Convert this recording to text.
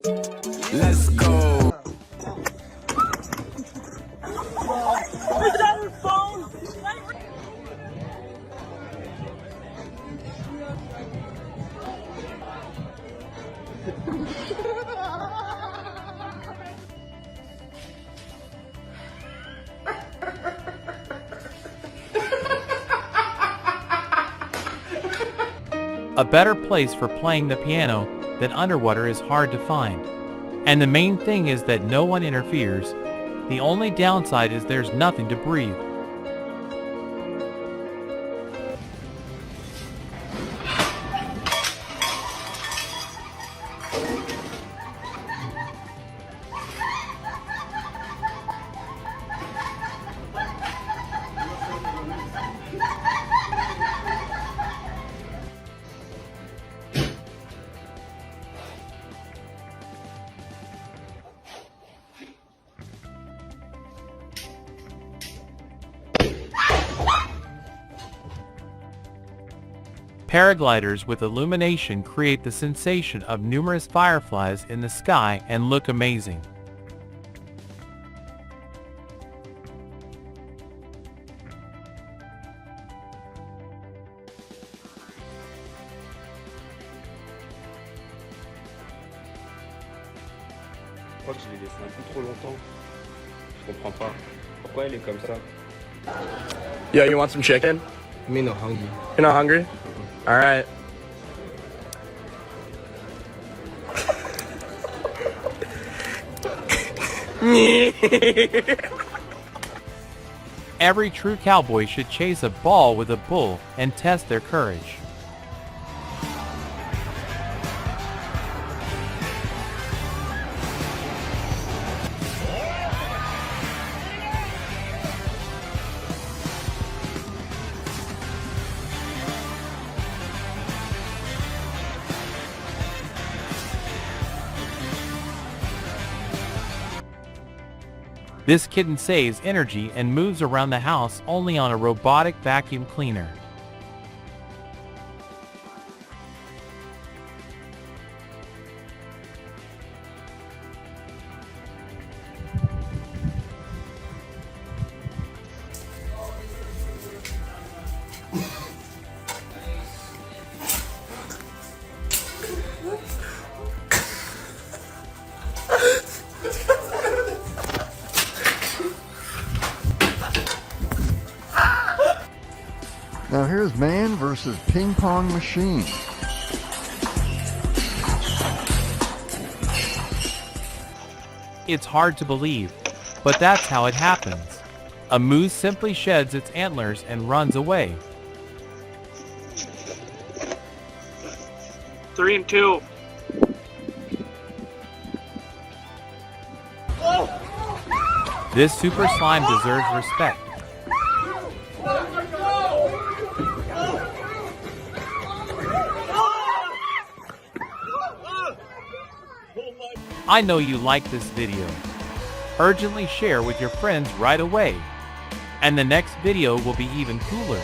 Let's go. Is that her phone? A better place for playing the piano than underwater is hard to find. And the main thing is that no one interferes. The only downside is there's nothing to breathe. Paragliders with illumination create the sensation of numerous fireflies in the sky and look amazing. Je crois que je l'ai laissé un peu trop longtemps. Je comprends pas. Pourquoi il est comme ça? Yo, you want some chicken? Me no hungry. You're not hungry? All right. Every true cowboy should chase a ball with a bull and test their courage. This kitten saves energy and moves around the house only on a robotic vacuum cleaner. Now here's man versus ping pong machine. It's hard to believe, but that's how it happens. A moose simply sheds its antlers and runs away. 3 and 2. This super slime deserves respect. I know you like this video. Urgently share with your friends right away. And the next video will be even cooler.